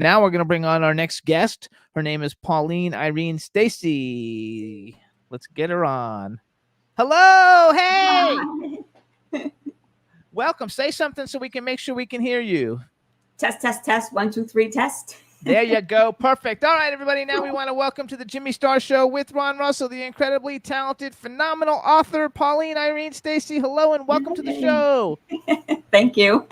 Now we're going to bring on our next guest. Her name is Pauline Irene Stacey. Let's get her on. Hello. Hey. Welcome. Say something so we can make sure we can hear you. Test, test, test. 1, 2, 3, test. There you go. Perfect. All right, everybody. Now we want to welcome to the Jimmy Star Show with Ron Russell, the incredibly talented, phenomenal author, Pauline Irene Stacey. Hello and welcome to the show. Thank you.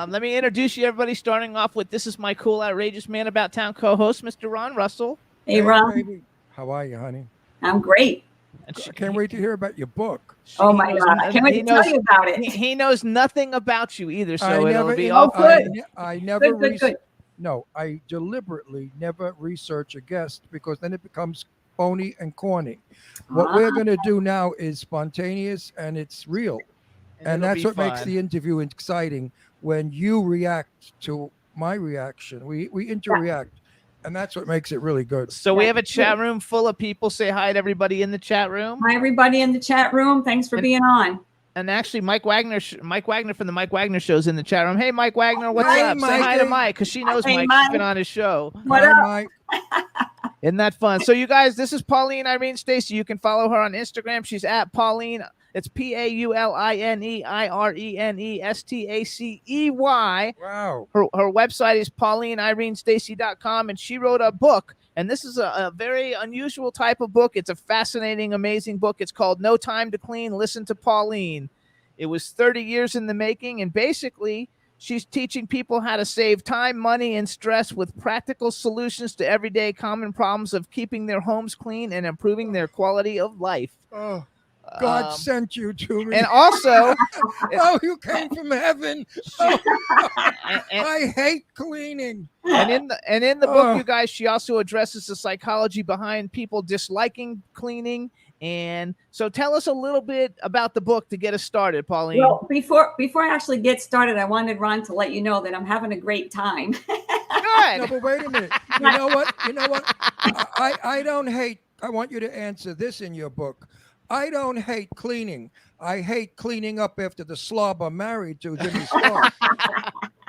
Let me introduce you, everybody, starting off with this is my cool, outrageous man about town co-host, Mr. Ron Russell. Hey, Ron. Baby. How are you, honey? I'm great. I can't wait to hear about your book. Oh, my God. I can't wait to tell you about it. He knows nothing about you either, so it'll be all good. I never good. No, I deliberately never research a guest because then it becomes phony and corny. What we're going to do now is spontaneous and it's real. And that's what makes the interview exciting. When you react to my reaction, we interact, and that's what makes it really good. So we have a chat room full of people. Say hi to everybody in the chat room. Hi, everybody in the chat room. Thanks for being on. And actually, Mike Wagner from the Mike Wagner Show's in the chat room. Hey, Mike Wagner, what's up? Say hi to Mike because she knows Mike. She's been on his show. What up, Mike? Isn't that fun? So you guys, this is Pauline Irene Stacey. You can follow her on Instagram. She's at Pauline. It's PaulineIrenestacey. Wow. Her website is PaulineIreneStacey.com, and she wrote a book. And this is a very unusual type of book. It's a fascinating, amazing book. It's called No Time to Clean. Listen to Pauline. It was 30 years in the making, and basically she's teaching people how to save time, money, and stress with practical solutions to everyday common problems of keeping their homes clean and improving their quality of life. Oh. God sent you to me. And also, you came from heaven. I hate cleaning. And in the book, you guys, she also addresses the psychology behind people disliking cleaning. And so tell us a little bit about the book to get us started, Pauline. Well, before I actually get started, I wanted Ron to let you know that I'm having a great time. Good. No, but wait a minute. You know what? I don't hate. I want you to answer this in your book. I don't hate cleaning. I hate cleaning up after the slob I'm married to, Jimmy Star.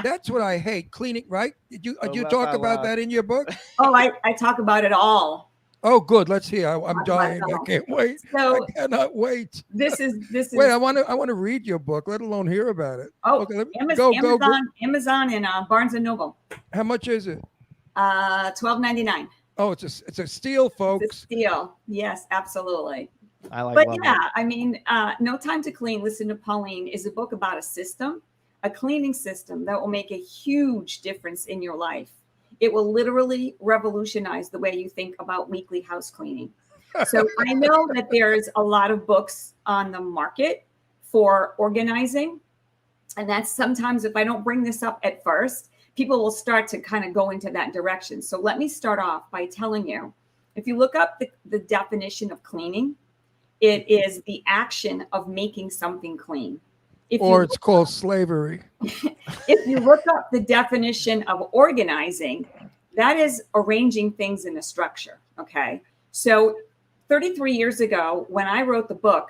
That's what I hate, cleaning, right? Did you talk about that in your book? Oh, I talk about it all. Oh, good. Let's hear. I'm dying. I can't wait. So I cannot wait. This is. Wait, I want to read your book, let alone hear about it. Oh, okay, Amazon and Barnes and Noble. How much is it? $12.99. Oh, it's a steal, folks. It's a steal. Yes, absolutely. I like. But yeah, I mean, No Time to Clean. Listen to Pauline is a book about a system, a cleaning system that will make a huge difference in your life. It will literally revolutionize the way you think about weekly house cleaning. So I know that there's a lot of books on the market for organizing. And that's sometimes if I don't bring this up at first, people will start to kind of go into that direction. So let me start off by telling you, if you look up the definition of cleaning, it is the action of making something clean. It's called slavery. If you look up the definition of organizing, that is arranging things in a structure. Okay. So 33 years ago, when I wrote the book,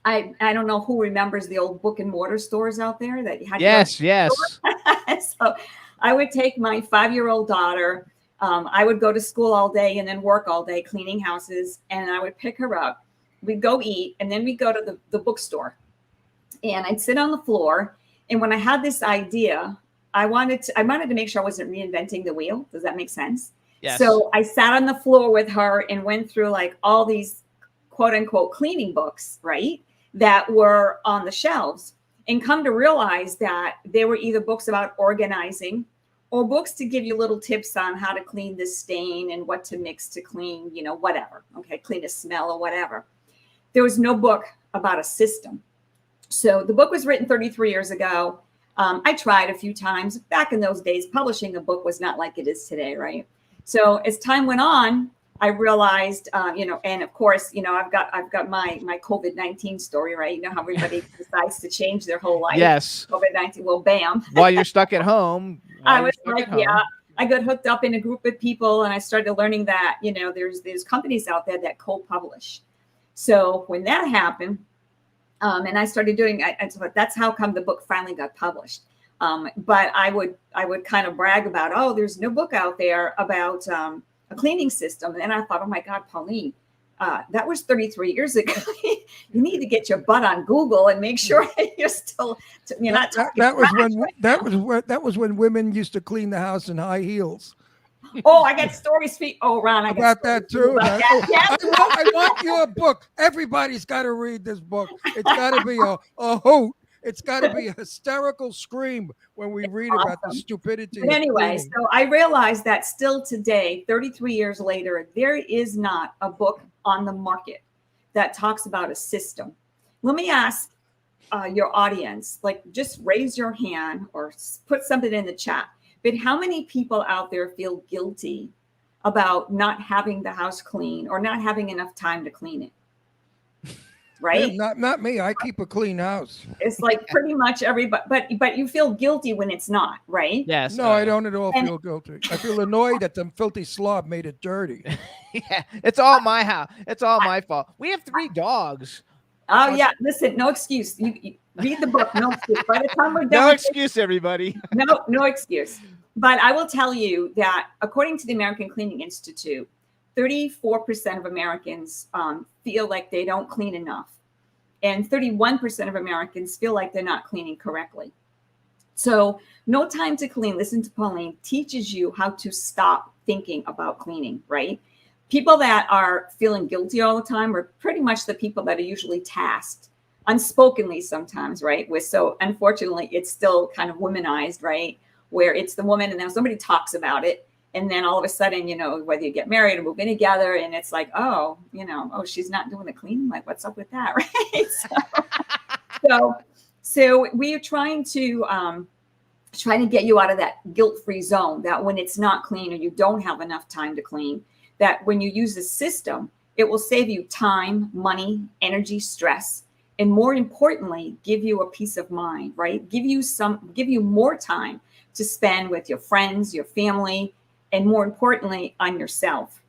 I don't know who remembers the old book and mortar stores out there that you had. Yes. So I would take my 5-year-old daughter. I would go to school all day and then work all day cleaning houses, and I would pick her up. We'd go eat, and then we'd go to the bookstore. And I'd sit on the floor. And when I had this idea, I wanted to make sure I wasn't reinventing the wheel. Does that make sense? Yes. So I sat on the floor with her and went through like all these quote unquote cleaning books, right? That were on the shelves, and come to realize that they were either books about organizing or books to give you little tips on how to clean this stain and what to mix to clean, whatever. Okay. Clean a smell or whatever. There was no book about a system. So the book was written 33 years ago. I tried a few times. Back in those days, publishing a book was not like it is today, right? So as time went on, I realized, and of course, I've got my COVID-19 story, right? You know how everybody decides to change their whole life. Yes. COVID-19. Well, bam. While you're stuck at home. I was like, I got hooked up in a group of people, and I started learning that, there's companies out there that co-publish. So when that happened, and I started doing, that's how come the book finally got published. But I would kind of brag about, oh, there's no book out there about a cleaning system. And I thought, oh my God, Pauline, that was 33 years ago. You need to get your butt on Google and make sure you're not talking that was when women used to clean the house in high heels. Oh, I got stories. Oh, Ron, I got about that too. About that. Yes. I want your book. Everybody's got to read this book. It's got to be a hoot. It's got to be a hysterical scream when we read about the stupidity. But anyway, so I realized that still today, 33 years later, there is not a book on the market that talks about a system. Let me ask your audience, like, just raise your hand or put something in the chat. But how many people out there feel guilty about not having the house clean or not having enough time to clean it? Right? Yeah, not me. I keep a clean house. It's like pretty much everybody, but you feel guilty when it's not, right? Yes. No, I don't at all feel guilty. I feel annoyed that the filthy slob made it dirty. Yeah, it's all my house. It's all my fault. We have 3 dogs. Oh yeah, listen, no excuse. You read the book, no excuse. By the time we're done, No excuse, everybody. No excuse. But I will tell you that according to the American Cleaning Institute, 34% of Americans feel like they don't clean enough, and 31% of Americans feel like they're not cleaning correctly. So No Time to Clean, listen to Pauline, teaches you how to stop thinking about cleaning, right? People that are feeling guilty all the time are pretty much the people that are usually tasked unspokenly sometimes, right? So unfortunately, it's still kind of womanized, right? Where it's the woman and then somebody talks about it. And then all of a sudden, whether you get married or move in together, and it's like, oh, she's not doing the cleaning. Like, what's up with that, right? So we are trying to get you out of that guilt-free zone, that when it's not clean or you don't have enough time to clean, that when you use a system, it will save you time, money, energy, stress, and more importantly, give you a peace of mind, right? Give you more time to spend with your friends, your family, and more importantly, on yourself.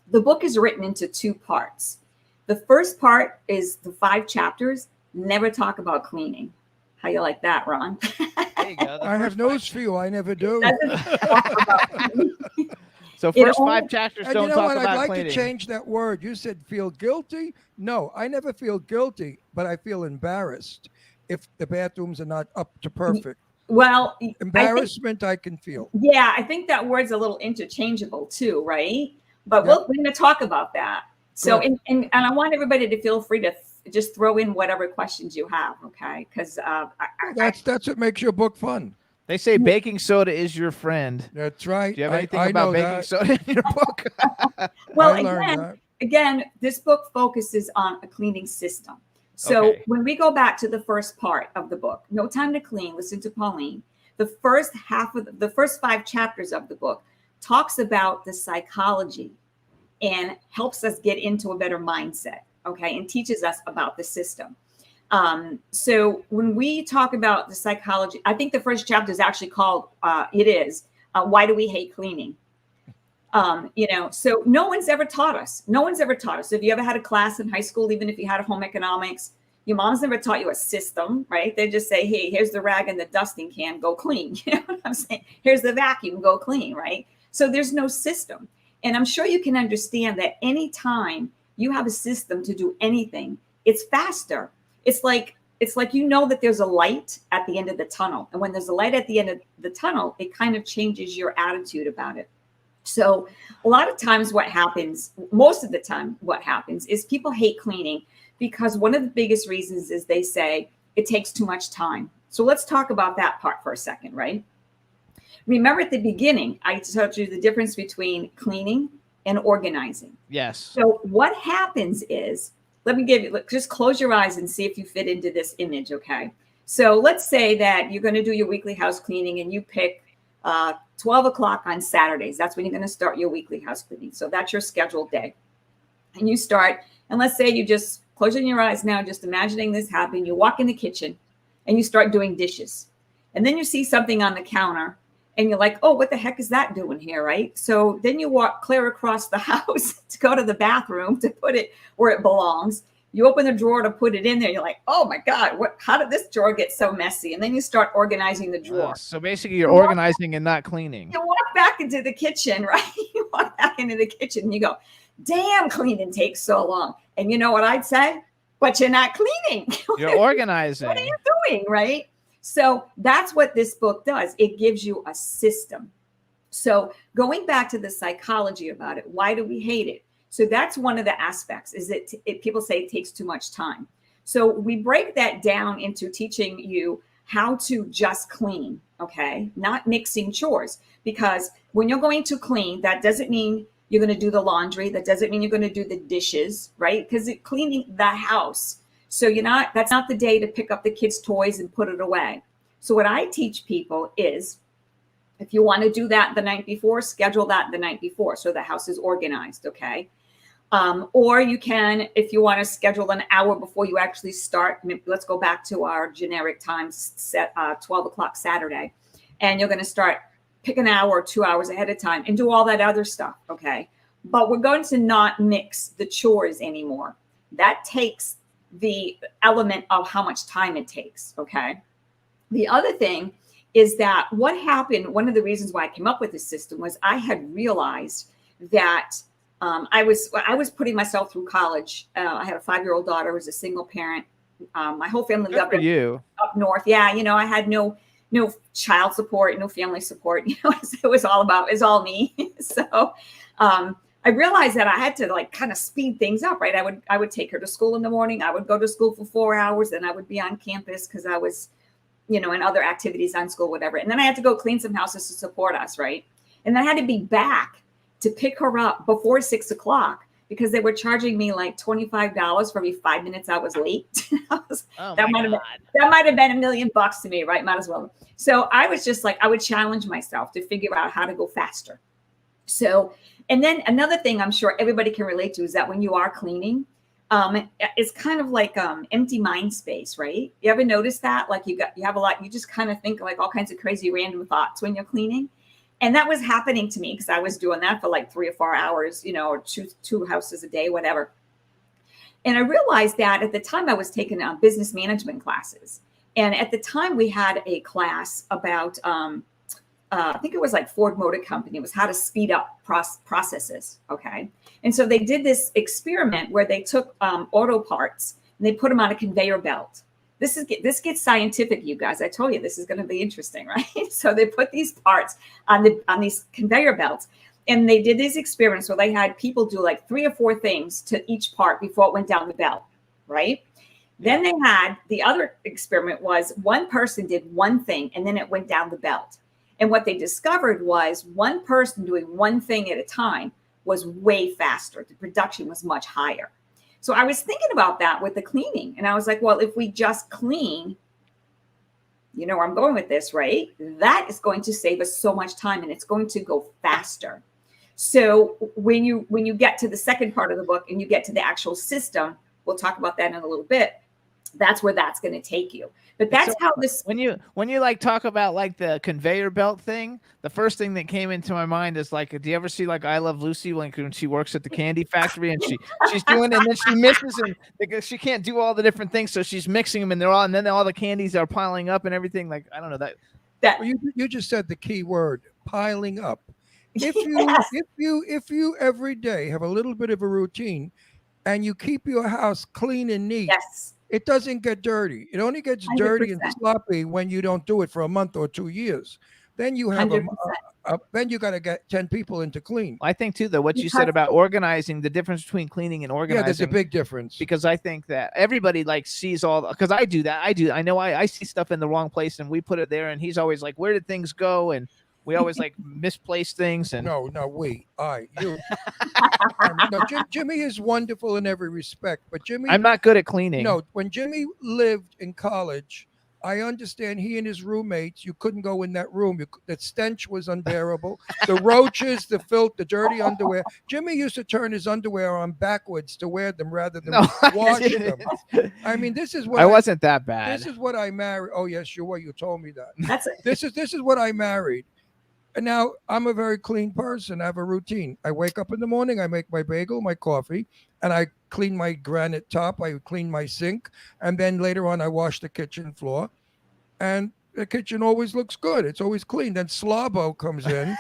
The book is written into 2 parts. The first part is the 5 chapters, never talk about cleaning. How you like that, Ron? There you go. I have news for you. I never do. So first 5 chapters don't talk about I'd like cleaning. to change that word. You said feel guilty. No, I never feel guilty, but I feel embarrassed if the bathrooms are not up to perfect. Well, embarrassment I can feel. Yeah, I think that word's a little interchangeable too, right? But we're going to talk about that. So, and I want everybody to feel free to just throw in whatever questions you have, okay? Because that's what makes your book fun. They say baking soda is your friend. That's right. Do you have anything about baking soda in your book? Well, again, this book focuses on a cleaning system. So when we go back to the first part of the book, No Time to Clean, listen to Pauline, the first 5 chapters of the book talks about the psychology and helps us get into a better mindset, okay, and teaches us about the system. So when we talk about the psychology, I think the first chapter is actually called, Why Do We Hate Cleaning? So no one's ever taught us. If you ever had a class in high school, even if you had a home economics, your mom's never taught you a system, right? They just say, hey, here's the rag and the dusting can, go clean. You know what I'm saying? Here's the vacuum, go clean, right? So there's no system. And I'm sure you can understand that anytime you have a system to do anything, it's faster. It's like that there's a light at the end of the tunnel. And when there's a light at the end of the tunnel, it kind of changes your attitude about it. So a lot of times most of the time what happens is people hate cleaning because one of the biggest reasons is they say it takes too much time. So let's talk about that part for a second, right? Remember at the beginning, I told you the difference between cleaning and organizing. Yes. So what happens is, just close your eyes and see if you fit into this image, okay? So let's say that you're going to do your weekly house cleaning and you pick 12 o'clock on Saturdays. That's when you're going to start your weekly house cleaning. So that's your scheduled day. And you start, and let's say you just closing your eyes now, just imagining this happening. You walk in the kitchen and you start doing dishes. And then you see something on the counter and you're like, oh, what the heck is that doing here, right? So then you walk clear across the house to go to the bathroom to put it where it belongs. You open the drawer to put it in there. You're like, oh my God, how did this drawer get so messy? And then you start organizing the drawer. So basically you're organizing and not cleaning. You walk back into the kitchen, right? You walk back into the kitchen and you go, damn, cleaning takes so long. And you know what I'd say? But you're not cleaning. You're organizing. What are you doing, right? So that's what this book does. It gives you a system. So going back to the psychology about it, why do we hate it? So that's one of the aspects, is that people say it takes too much time. So we break that down into teaching you how to just clean, okay? Not mixing chores, because when you're going to clean, that doesn't mean you're going to do the laundry. That doesn't mean you're going to do the dishes, right? Because it's cleaning the house. So that's not the day to pick up the kids' toys and put it away. So what I teach people is, if you want to do that the night before, schedule that the night before so the house is organized, okay? Or you can, if you want to schedule an hour before you actually start, let's go back to our generic times set, 12 o'clock Saturday. And you're going to start, pick an hour or 2 hours ahead of time and do all that other stuff, okay? But we're going to not mix the chores anymore. That takes the element of how much time it takes, okay? The other thing is that what happened, one of the reasons why I came up with this system was I had realized that I was putting myself through college. I had a 5-year-old daughter who was a single parent. My whole family lived up north. Yeah, I had no child support, no family support. It was all me. So I realized that I had to kind of speed things up, right? I would take her to school in the morning. I would go to school for 4 hours, and I would be on campus because I was, in other activities on school, whatever. And then I had to go clean some houses to support us, right? And then I had to be back to pick her up before 6 o'clock because they were charging me like $25 for every 5 minutes I was late. That might have been $1 million to me, right? Might as well. So I was just I would challenge myself to figure out how to go faster. So, and then another thing I'm sure everybody can relate to is that when you are cleaning, it's kind of like empty mind space, right? You ever notice that? You have a lot, you just kind of think all kinds of crazy random thoughts when you're cleaning. And that was happening to me because I was doing that for 3 or 4 hours, or two houses a day, whatever. And I realized that at the time I was taking business management classes. And at the time we had a class about, I think it was Ford Motor Company. It was how to speed up processes. Okay. And so they did this experiment where they took auto parts and they put them on a conveyor belt. This gets scientific, you guys. I told you this is going to be interesting, right? So they put these parts on these conveyor belts, and they did these experiments where they had people do 3 or 4 things to each part before it went down the belt, right? Then they had the other experiment was one person did one thing and then it went down the belt. And what they discovered was one person doing one thing at a time was way faster. The production was much higher. So I was thinking about that with the cleaning. And I was like, well, if we just clean, where I'm going with this, right? That is going to save us so much time and it's going to go faster. So when you get to the second part of the book and you get to the actual system, we'll talk about that in a little bit. That's where that's going to take you. But that's how this. When you talk about the conveyor belt thing, the first thing that came into my mind is do you ever see I Love Lucy when she works at the candy factory and she's doing and then she misses and because she can't do all the different things, so she's mixing them and then all the candies are piling up and everything. I don't know that. Well, you just said the key word, piling up. If you every day have a little bit of a routine and you keep your house clean and neat. Yes. It doesn't get dirty. It only gets 100%. Dirty and sloppy when you don't do it for a month or 2 years. Then you have then you got to get 10 people in to clean. I think too, though, what you said about organizing, the difference between cleaning and organizing. Yeah, there's a big difference. Because I think that everybody sees all, because I do that. I know I see stuff in the wrong place and we put it there and he's always where did things go? And we always misplace things. And no, you. Jimmy is wonderful in every respect, but I'm not good at cleaning. No, when Jimmy lived in college, I understand he and his roommates, you couldn't go in that room. The stench was unbearable. The roaches, the filth, the dirty underwear. Jimmy used to turn his underwear on backwards to wear them rather than wash them. I mean, this is what I wasn't that bad. This is what I married. Oh yes, you were. You told me that. This is what I married. And now I'm a very clean person. I have a routine. I wake up in the morning, I make my bagel, my coffee, and I clean my granite top. I clean my sink. And then later on, I wash the kitchen floor. And the kitchen always looks good. It's always clean. Then Slabo comes in,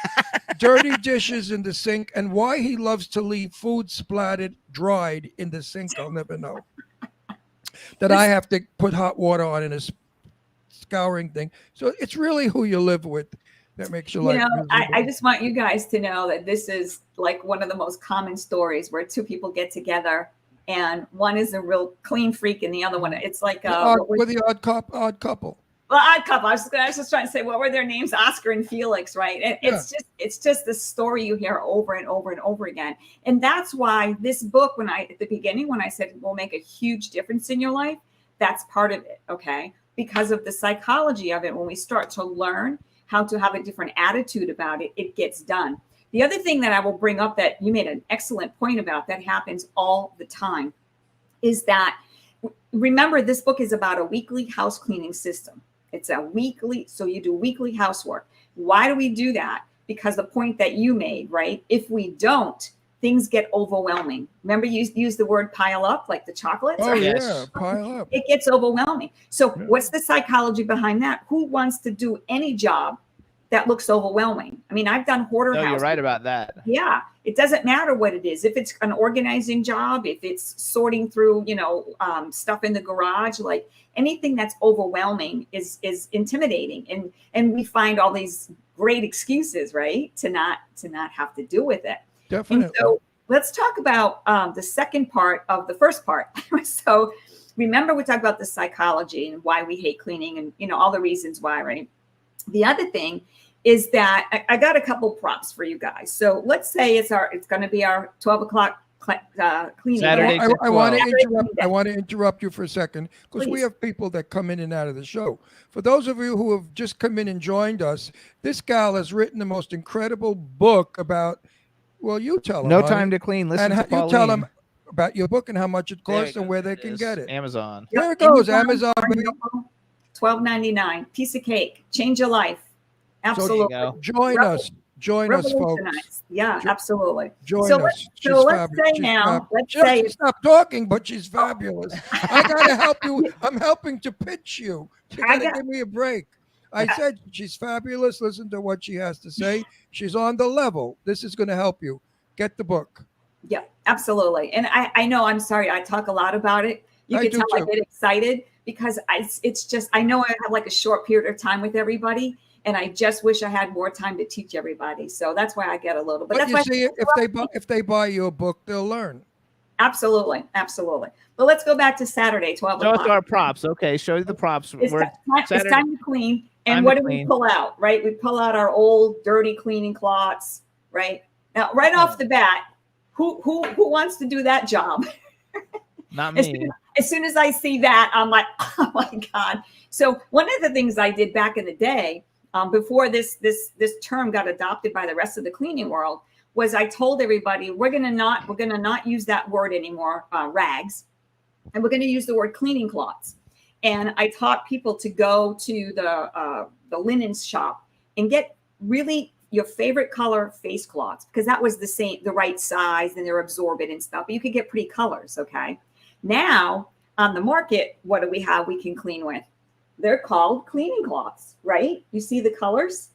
dirty dishes in the sink. And why he loves to leave food splattered, dried in the sink, I'll never know. That I have to put hot water on in a scouring thing. So it's really who you live with that makes your life miserable. I just want you guys to know that this is like one of the most common stories where two people get together and one is a real clean freak and the other one, it's like with the odd couple. Well, odd couple. I was just trying to say, what were their names? Oscar and Felix, right? And it's just the story you hear over and over and over again. And that's why this book, at the beginning, when I said it will make a huge difference in your life, that's part of it, okay? Because of the psychology of it, when we start to learn how to have a different attitude about it, it gets done. The other thing that I will bring up that you made an excellent point about that happens all the time is that, remember, this book is about a weekly house cleaning system. It's so you do weekly housework. Why do we do that? Because the point that you made, right? If we don't, things get overwhelming. Remember you used the word pile up, like the chocolates? Oh, yeah, pile up. It gets overwhelming. So what's the psychology behind that? Who wants to do any job that looks overwhelming? I mean, I've done hoarder houses. You're right about that. Yeah. It doesn't matter what it is. If it's an organizing job, if it's sorting through, stuff in the garage, like anything that's overwhelming is intimidating. And we find all these great excuses, right? To not have to deal with it. Definitely. And so let's talk about the second part of the first part. So remember, we talked about the psychology and why we hate cleaning and, all the reasons why, right? The other thing is that I got a couple props for you guys. So let's say it's going to be our 12 o'clock cleaning. Saturday. I want to interrupt you for a second because we have people that come in and out of the show. For those of you who have just come in and joined us, this gal has written the most incredible book about. Well, you tell them. No Time to Clean. Listen to Pauline. You tell them about your book and how much it costs and where they can get it. Amazon. There it goes. Amazon. $12.99. Piece of cake. Change your life. Absolutely. So join us. Join us, folks. Yeah, absolutely. Join us. Let's say now. Let's say stop talking, but she's fabulous. I gotta help you. I'm helping to pitch you. You gotta give me a break. I said she's fabulous. Listen to what she has to say. She's on the level. This is going to help you. Get the book. Yeah, absolutely. And I know, I'm sorry, I talk a lot about it. You can tell I get excited because it's just, I know I have like a short period of time with everybody. And I just wish I had more time to teach everybody. So that's why I get a little. But that's you see, if they buy your book, they'll learn. Absolutely. But let's go back to Saturday, 12 o'clock. Show us our props. Okay, show you the props. It's time to clean. And what do we pull out, right? We pull out our old dirty cleaning cloths, right? Now, right off the bat, who wants to do that job? Not me. As soon as I see that, I'm like, oh my God. So one of the things I did back in the day, before this term got adopted by the rest of the cleaning world, was I told everybody we're gonna not use that word anymore, rags, and we're gonna use the word cleaning cloths. And I taught people to go to the linen shop and get really your favorite color face cloths, because that was the right size and they're absorbent and stuff. But you could get pretty colors. Okay. Now on the market, what do we have? We can clean with. They're called cleaning cloths, right? You see the colors?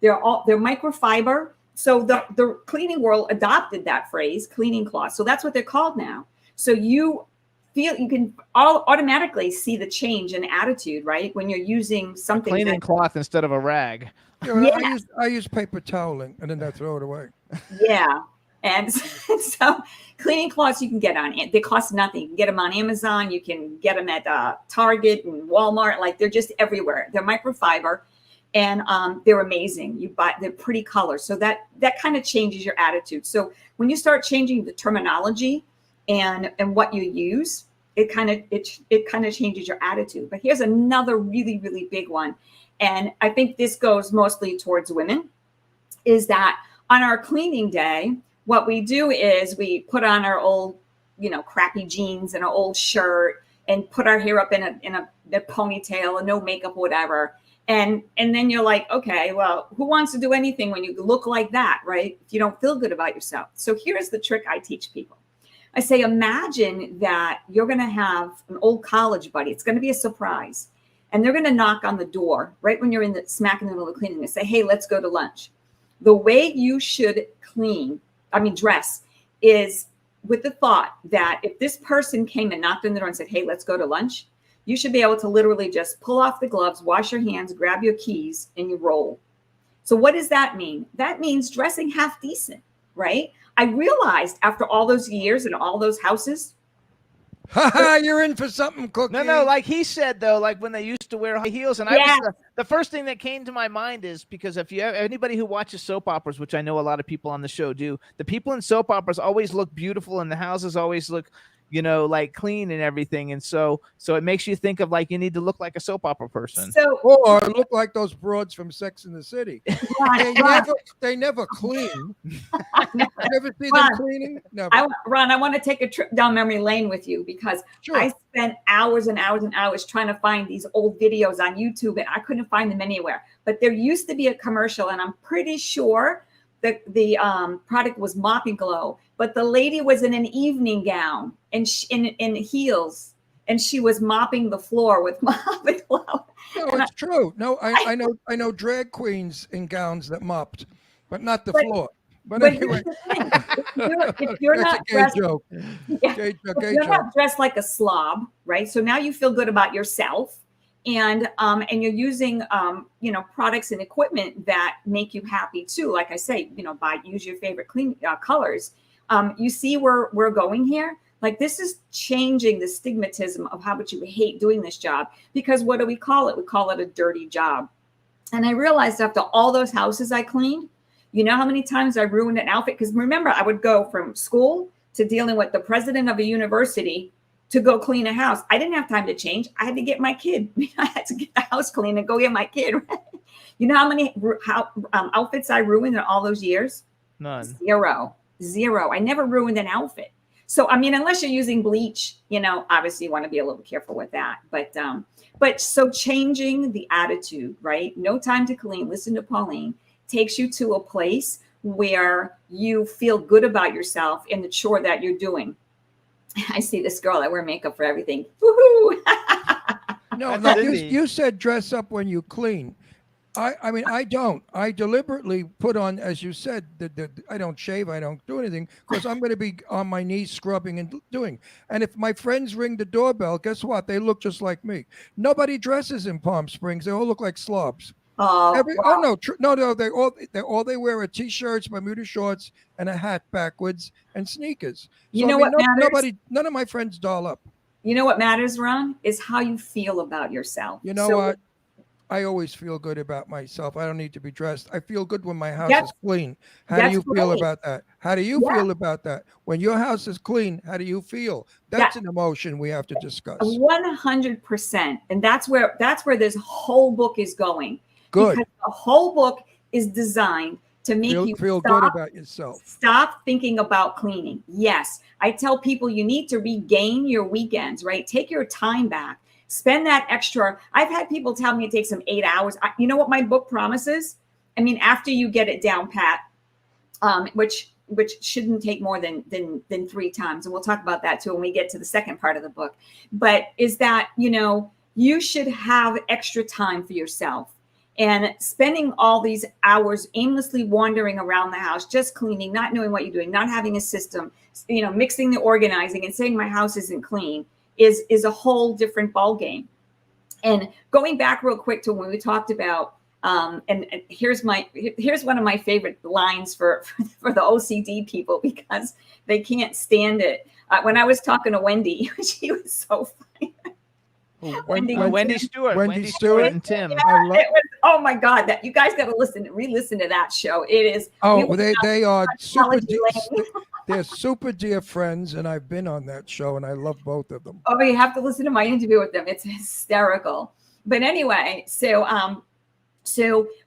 They're microfiber. So the cleaning world adopted that phrase, cleaning cloths. So that's what they're called now. So you can automatically see the change in attitude, right? When you're using something cleaning cloth instead of a rag. Yeah, I use paper toweling and then I throw it away. Yeah. And so cleaning cloths you can get they cost nothing. You can get them on Amazon. You can get them at Target and Walmart. Like they're just everywhere. They're microfiber and they're amazing. They're pretty colors. So that kind of changes your attitude. So when you start changing the terminology and what you use, it kind of changes your attitude. But here's another really, really big one. And I think this goes mostly towards women, is that on our cleaning day, what we do is we put on our old, crappy jeans and an old shirt and put our hair up in a ponytail and no makeup, whatever. And then you're like, okay, well, who wants to do anything when you look like that, right? If you don't feel good about yourself. So here's the trick I teach people. I say, imagine that you're going to have an old college buddy. It's going to be a surprise. And they're going to knock on the door right when you're in the smack in the middle of cleaning and say, hey, let's go to lunch. The way you should dress is with the thought that if this person came and knocked on the door and said, hey, let's go to lunch, you should be able to literally just pull off the gloves, wash your hands, grab your keys, and you roll. So what does that mean? That means dressing half decent, right? I realized after all those years and all those houses. You're in for something, Cookie. No, like he said, though, like when they used to wear high heels. And the first thing that came to my mind is because if you have anybody who watches soap operas, which I know a lot of people on the show do, the people in soap operas always look beautiful and the houses always look, like clean and everything. And so it makes you think of like you need to look like a soap opera person. Or look like those broads from Sex and the City. They never clean. You ever see them cleaning? Never. Ron, I want to take a trip down memory lane with you because I spent hours and hours and hours trying to find these old videos on YouTube and I couldn't find them anywhere. But there used to be a commercial and I'm pretty sure that the product was Mop and Glow, but the lady was in an evening gown and in heels, and she was mopping the floor with Mop and Glow. No, it's true. No, I know drag queens in gowns that mopped, but not the floor. But anyway, if you're not dressed like a slob, right? So now you feel good about yourself. And you're using, products and equipment that make you happy too. Like I say, use your favorite clean colors. You see where we're going here? Like this is changing the stigmatism of how much you hate doing this job, because what do we call it? We call it a dirty job. And I realized after all those houses I cleaned, you know how many times I ruined an outfit? Because remember, I would go from school to dealing with the president of a university to go clean a house. I didn't have time to change. I had to get my kid. I had to get the house clean and go get my kid. You know how many outfits I ruined in all those years? None. Zero. I never ruined an outfit. So, unless you're using bleach, obviously you want to be a little careful with that. But so changing the attitude, right? No time to clean. Listen to Pauline. Takes you to a place where you feel good about yourself in the chore that you're doing. I see this girl. I wear makeup for everything. Woohoo! No, you said dress up when you clean. I don't. I deliberately put on, as you said, I don't shave. I don't do anything because I'm going to be on my knees scrubbing and doing. And if my friends ring the doorbell, guess what? They look just like me. Nobody dresses in Palm Springs. They all look like slobs. Wow. No. They wear are t-shirts, Bermuda shorts, and a hat backwards, and sneakers. What matters? None of my friends doll up. You know what matters, Ron, is how you feel about yourself. You know what? I always feel good about myself. I don't need to be dressed. I feel good when my house is clean. How do you feel about that? How do you feel about that? When your house is clean, how do you feel? That's an emotion we have to discuss. 100%. And that's where this whole book is going. Good. Because the whole book is designed to make you feel good about yourself. Stop thinking about cleaning. Yes. I tell people you need to regain your weekends, right? Take your time back. Spend that extra. I've had people tell me it takes them 8 hours. You know what my book promises? After you get it down pat, which shouldn't take more than 3 times. And we'll talk about that too when we get to the second part of the book. But is that, you should have extra time for yourself. And spending all these hours aimlessly wandering around the house, just cleaning, not knowing what you're doing, not having a system, mixing the organizing and saying my house isn't clean is a whole different ball game. And going back real quick to when we talked about, and here's one of my favorite lines for the OCD people because they can't stand it. When I was talking to Wendy, she was so funny. Wendy Stewart and Tim. Oh my God! That you guys got to re-listen to that show. It is. They are super. They're super dear friends, and I've been on that show, and I love both of them. Oh, you have to listen to my interview with them. It's hysterical. But anyway, so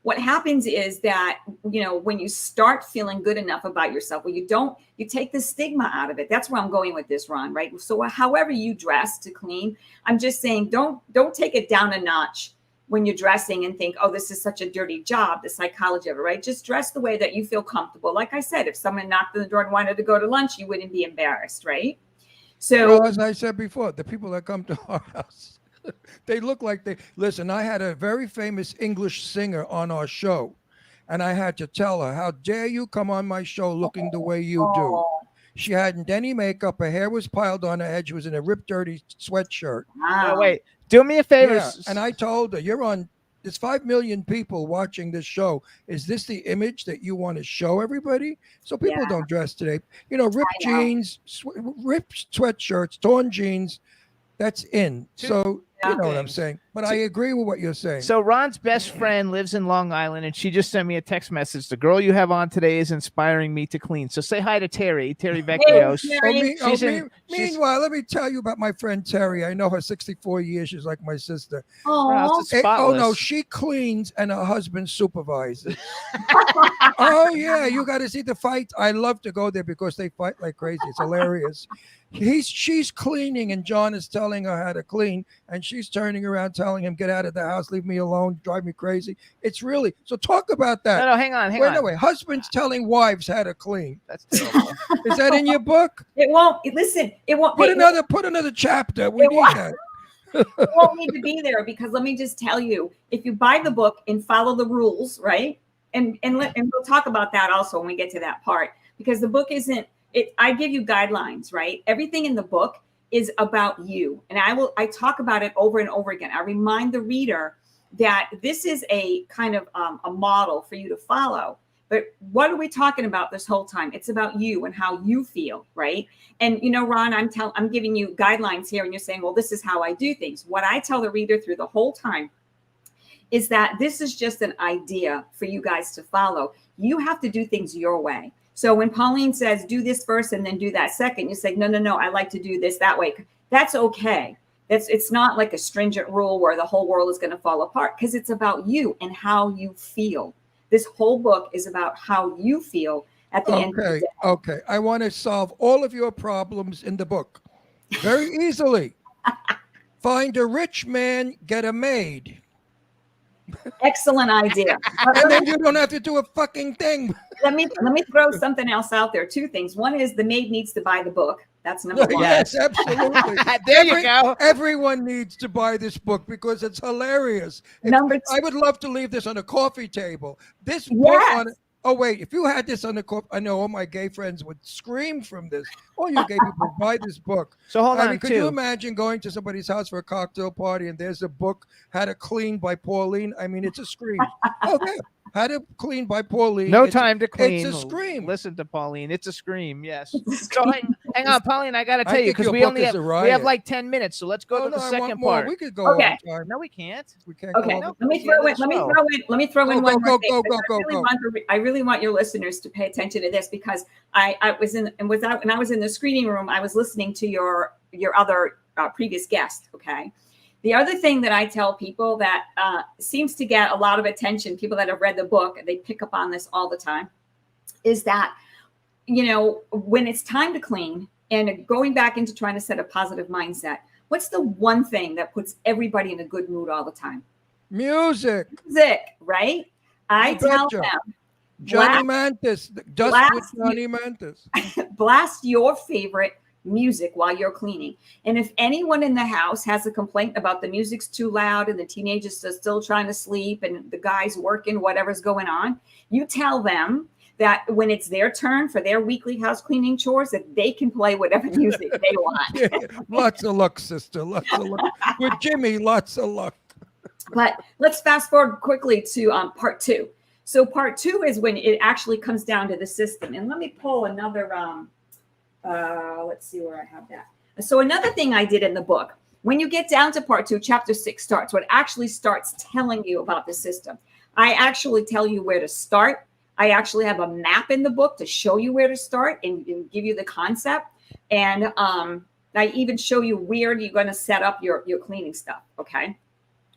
what happens is that, when you start feeling good enough about yourself, you take the stigma out of it. That's where I'm going with this, Ron, right? So however you dress to clean, I'm just saying, don't take it down a notch when you're dressing and think, oh, this is such a dirty job, the psychology of it, right? Just dress the way that you feel comfortable. Like I said, if someone knocked on the door and wanted to go to lunch, you wouldn't be embarrassed, right? So, well, as I said before, the people that come to our house, they look like they listen. I had a very famous English singer on our show, and I had to tell her, how dare you come on my show looking the way you do? She hadn't any makeup. Her hair was piled on her head. She was in a ripped, dirty sweatshirt. wow. Oh, wait, do me a favor. Yeah, and I told her, you're on. There's 5 million people watching this show. Is this the image that you want to show everybody? So people Yeah. don't dress today. You know, ripped I know. jeans, ripped sweatshirts, torn jeans. That's in. So Yeah. you know what I'm saying. But I agree with what you're saying. So Ron's best friend lives in Long Island, and she just sent me a text message. The girl you have on today is inspiring me to clean. So say hi to Terry Vecchio. Terry. Meanwhile, let me tell you about my friend Terry. I know her 64 years. She's like my sister. Oh, Oh no, she cleans and her husband supervises. Oh yeah, you got to see the fight. I love to go there because they fight like crazy. It's hilarious. She's cleaning and John is telling her how to clean, and she's turning around telling him, get out of the house, leave me alone, drive me crazy. It's really, so talk about that. No, hang on. Wait, husbands telling wives how to clean. That's terrible. Is that in your book? It won't. Listen, it won't. Put another chapter. We need that. It won't need to be there, because let me just tell you, if you buy the book and follow the rules, right? And we'll talk about that also when we get to that part, because the book isn't. I give you guidelines, right? Everything in the book is about you. And I talk about it over and over again. I remind the reader that this is a kind of a model for you to follow. But what are we talking about this whole time? It's about you and how you feel, right? And you know, Ron, I'm giving you guidelines here, and you're saying, well, this is how I do things. What I tell the reader through the whole time is that this is just an idea for you guys to follow. You have to do things your way. So when Pauline says, do this first and then do that second, you say, no, I like to do this that way. That's okay. It's not like a stringent rule where the whole world is going to fall apart, because it's about you and how you feel. This whole book is about how you feel at the end of the day. Okay. I want to solve all of your problems in the book very easily. Find a rich man, get a maid. Excellent idea. And then you don't have to do a fucking thing. Let me throw something else out there. 2 things. One is the maid needs to buy the book. That's number 1. Yes, absolutely. You go. Everyone needs to buy this book because it's hilarious. Number 2. I would love to leave this on a coffee table. This book Yes. on. Oh wait, if you had this on the coffee, I know all my gay friends would scream from this. All you gay people buy this book. So hold on, could you imagine going to somebody's house for a cocktail party and there's a book, How to Clean by Pauline? I mean, it's a scream. Oh yeah. How to Clean by Pauline. No Time to Clean. It's a scream. Listen to Pauline. It's a scream. Yes. So hang on, Pauline. I got to tell you, because we have have like 10 minutes. So let's go to the second part. We could go. Okay. No, we can't. We can't. Okay. Go Let me throw in one more thing. I really want your listeners to pay attention to this, because I was in the screening room, I was listening to your other previous guest. Okay. The other thing that I tell people that seems to get a lot of attention, people that have read the book, they pick up on this all the time, is that, you know, when it's time to clean and going back into trying to set a positive mindset, what's the one thing that puts everybody in a good mood all the time? Music, right? I tell them, Johnny Mantis, Dust with Johnny Mantis. Blast your favorite music while you're cleaning. And if anyone in the house has a complaint about the music's too loud and the teenagers are still trying to sleep and the guy's working, whatever's going on, you tell them that when it's their turn for their weekly house cleaning chores, that they can play whatever music they want. Yeah, lots of luck, sister. Lots of luck. With Jimmy, lots of luck. But let's fast forward quickly to part 2. So part 2 is when it actually comes down to the system. And let me pull another let's see where I have that. So another thing I did in the book, when you get down to part 2, chapter 6 starts, what actually starts telling you about the system. I actually tell you where to start. I actually have a map in the book to show you where to start and give you the concept. And I even show you where you're going to set up your cleaning stuff. Okay.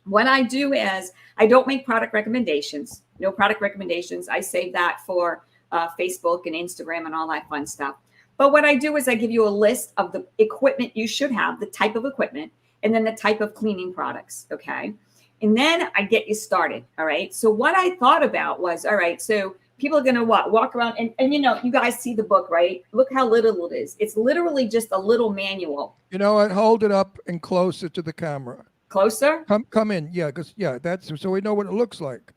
What I do is I don't make product recommendations. No product recommendations. I save that for Facebook and Instagram and all that fun stuff. But what I do is I give you a list of the equipment you should have, the type of equipment, and then the type of cleaning products, okay? And then I get you started. All right. So what I thought about was, all right, so people are going to walk around and you guys see the book, right? Look how little it is. It's literally just a little manual. You know what? Hold it up and closer to the camera. Closer? Come in. Yeah, because that's so we know what it looks like.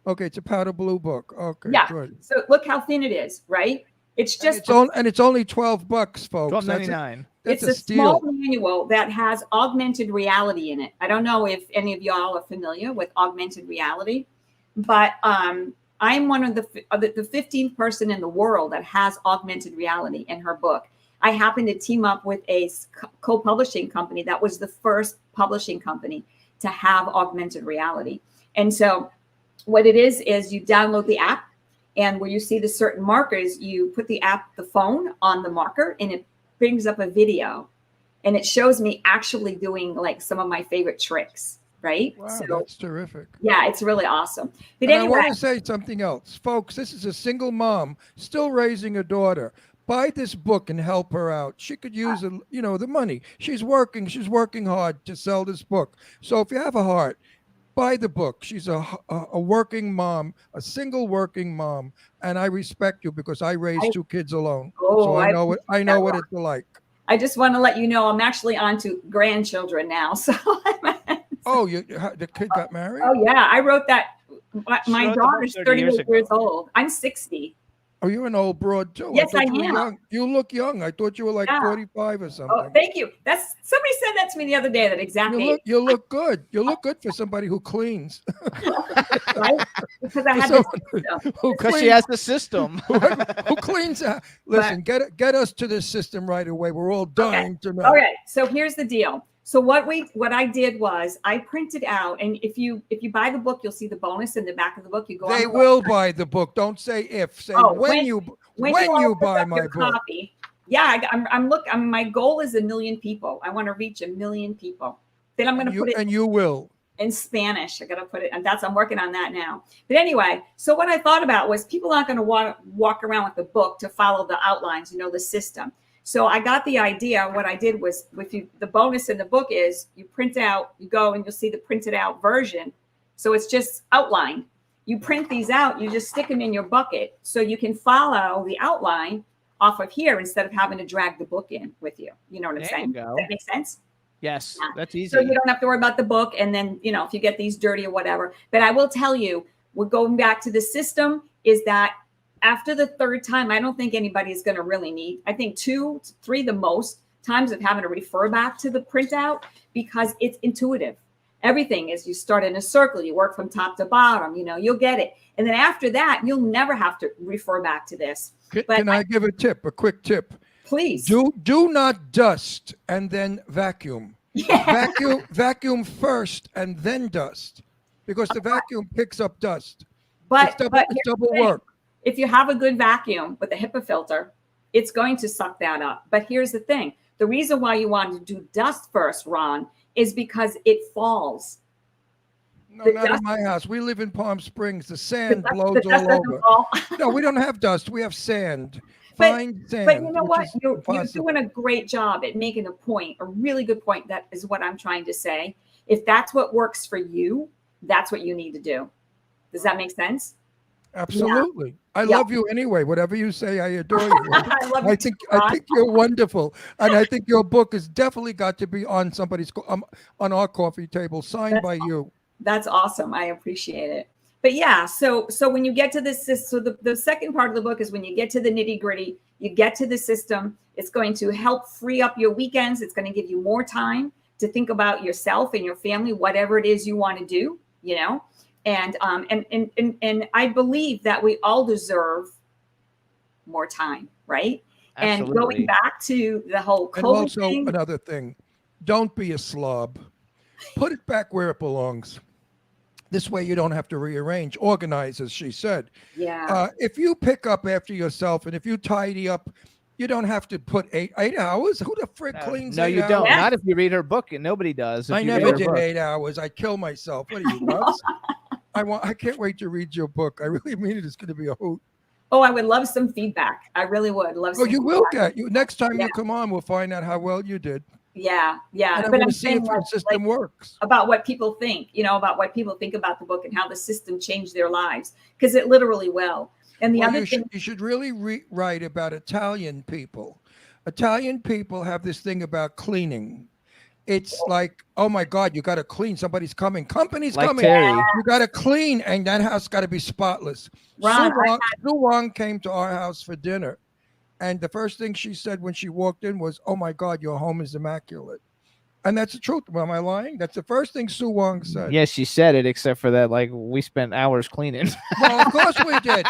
Okay, it's a powder blue book. Okay, yeah. Good. So look how thin it is, right? It's just and it's only $12, folks. $12.99. It's a small manual that has augmented reality in it. I don't know if any of y'all are familiar with augmented reality, but I'm one of the 15th person in the world that has augmented reality in her book. I happened to team up with a co-publishing company that was the first publishing company to have augmented reality. And so what it is you download the app, and where you see the certain markers, you put the phone on the marker, and it brings up a video, and it shows me actually doing like some of my favorite tricks. Right? Wow, so, that's terrific. Yeah, it's really awesome. But and anyway, I want to say something else, folks. This is a single mom still raising a daughter. Buy this book and help her out. She could use the money. She's working hard to sell this book. So if you have a heart, buy the book. She's a working mom, a single working mom, and I respect you because I raised 2 kids alone. So I know what it's like. I just want to let you know I'm actually on to grandchildren now. So oh, the kid got married? Oh yeah, I wrote that. My daughter's 38 years old. I'm 60. Oh, you're an old broad too. Yes, I am. am. You look young. I thought you were like 45 or something. Oh, thank you. Somebody said that to me the other day. That exactly. You look good. You look good for somebody who cleans. Right? Because I had because she has the system. who cleans? Listen, get us to this system right away. We're all dying to know. Okay. So here's the deal. So what I did was I printed out, and if you buy the book, you'll see the bonus in the back of the book. You go. They will buy the book. Don't say if. Say when you buy my book. Copy. Yeah, my goal is 1 million people. I want to reach 1 million people. Then I'm going to put it. And you will. In Spanish. I got to put it, and I'm working on that now. But anyway, so what I thought about was people aren't going to want to walk around with the book to follow the outlines, the system. So I got the idea. What I did was, the bonus in the book is you print out, you go and you'll see the printed out version. So it's just outline. You print these out, you just stick them in your bucket so you can follow the outline off of here instead of having to drag the book in with you. You know what I'm saying? Does that make sense? Yes, that's easy. So you don't have to worry about the book. And then, if you get these dirty or whatever. But I will tell you, we're going back to the system is that after the third time, I don't think anybody is going to really need, I think 2 to 3 the most times of having to refer back to the printout because it's intuitive. Everything is you start in a circle, you work from top to bottom, you'll get it. And then after that, you'll never have to refer back to this. Can I give a quick tip? Please. Do not dust and then vacuum. Yeah. Vacuum first and then dust because the vacuum picks up dust. But it's double work. If you have a good vacuum with a HEPA filter, it's going to suck that up. But here's the thing. The reason why you want to do dust first, Ron, is because it falls. No, not in my house. We live in Palm Springs. The sand blows all over. No, we don't have dust. We have sand. Fine sand. But you know what? You're doing a great job at making a point, a really good point. That is what I'm trying to say. If that's what works for you, that's what you need to do. Does that make sense? Absolutely. Yeah. I love you anyway. Whatever you say, I adore you. I think you're wonderful, and I think your book has definitely got to be on somebody's on our coffee table, signed by you. That's awesome. I appreciate it. But yeah, so when you get to this, so the second part of the book is when you get to the nitty gritty, you get to the system. It's going to help free up your weekends. It's going to give you more time to think about yourself and your family, whatever it is you want to do. And I believe that we all deserve more time, right? Absolutely. And going back to the whole COVID and also thing, another thing, don't be a slob. Put it back where it belongs. This way you don't have to rearrange, organize, as she said. Yeah. If you pick up after yourself and if you tidy up, you don't have to put 8 hours. Who the frick cleans 8 hours? No, you don't. Not if you read her book, and nobody does. I never did 8 hours. I kill myself. What are you, nuts? I can't wait to read your book. I really mean it. It's going to be a hoot. Oh, I would love some feedback. I really would love some feedback. Will get you. Next time you come on, we'll find out how well you did. Yeah. And I But want I'm to see saying if the system works. about what people think, about what people think about the book and how the system changed their lives, because it literally will. And the other thing, you should really write about Italian people. Italian people have this thing about cleaning. It's like, oh my God, you got to clean. Somebody's coming. Company's Like coming. Terry. You got to clean, and that house got to be spotless. Ron, Sue Wong came to our house for dinner, and the first thing she said when she walked in was, "Oh my God, your home is immaculate." And that's the truth. Am I lying? That's the first thing Sue Wong said. Yes, she said it, except for that, like, we spent hours cleaning. Well, of course we did.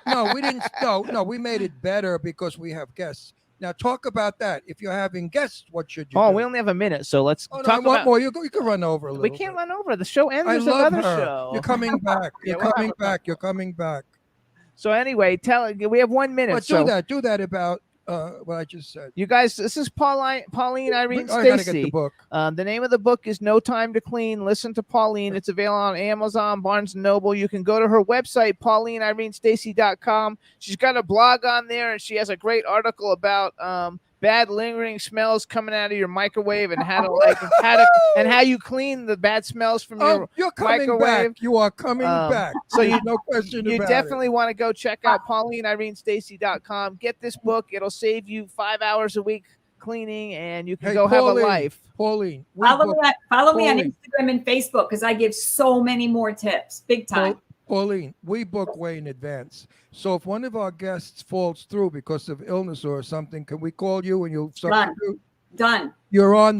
No, we didn't. No, we made it better because we have guests. Now talk about that. If you're having guests, what should you do? We only have a minute, so let's talk about more. You can run over a little. We can't run over. The show ends. I There's love another her. show. You're coming back. You're coming back. You're coming back. So anyway, we have 1 minute. But do that about what I just said. You guys, this is Pauline Irene Stacey. I gotta get the book. The name of the book is No Time to Clean. Listen to Pauline. It's available on Amazon, Barnes & Noble. You can go to her website, PaulineIreneStacey.com. She's got a blog on there, and she has a great article about bad lingering smells coming out of your microwave and how you clean the bad smells from your microwave. Back. You are coming back. So no question you about definitely want to go check out PaulineIreneStacey.com. Get this book. It'll save you 5 hours a week cleaning, and you can have a life. Pauline, follow me on Instagram and Facebook, because I give so many more tips. Big time. Pauline, we book way in advance. So if one of our guests falls through because of illness or something, can we call you and you'll substitute? Done. You're our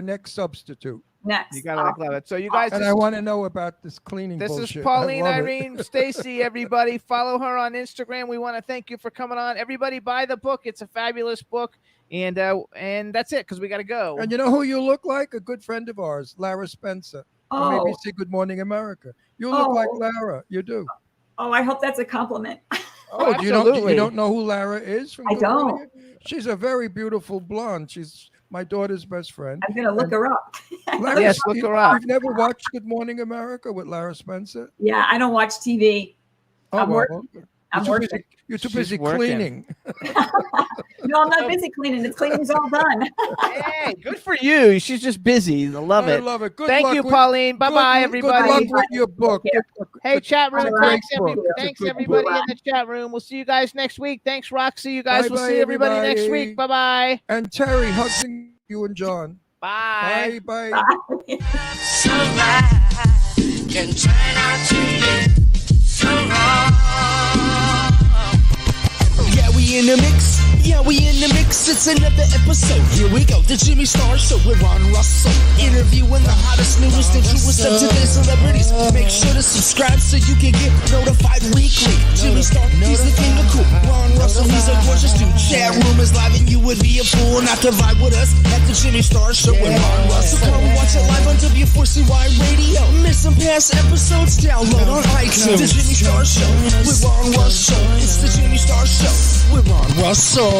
next substitute. Next. You gotta love it. So you guys, and I want to know about this cleaning. This bullshit. is Pauline Irene Stacey. Everybody, follow her on Instagram. We want to thank you for coming on. Everybody, buy the book. It's a fabulous book. And that's it, because we got to go. And you know who you look like? A good friend of ours, Lara Spencer. From ABC Good Morning America. You look like Lara. You do. Oh, I hope that's a compliment. Oh, you don't know who Lara is? I don't. She's a very beautiful blonde. She's my daughter's best friend. I'm gonna look her up. Yes, look her up. You've never watched Good Morning America with Lara Spencer? Yeah, I don't watch TV. I'm working. You're too busy cleaning. No, I'm not busy cleaning. The cleaning's all done. Hey, good for you. She's just busy. I love it. Good Thank you, Pauline. Bye-bye, everybody. Good luck with your book. Hey, chat room. Thanks, everybody in the chat room. We'll see you guys next week. Thanks, Roxy. You guys will see everybody next week. Bye-bye. And Terry, hugging you and John. Bye. Bye. Can turn out to be so wrong. Yeah, we in the mix. It's another episode. Here we go. The Jimmy Star Show with Ron Russell. Interviewing the hottest, newest, and truest of today's celebrities. Make sure to subscribe so you can get notified weekly. Jimmy Star, he's the king of cool. Ron Russell, he's a gorgeous dude. Chat room is live and you would be a fool not to vibe with us at the Jimmy Star Show with Ron Russell. Come watch it live on W4CY Radio. Miss some past episodes? Download on iTunes. The Jimmy Star Show with Ron Russell. It's the Jimmy Star Show with Ron Russell.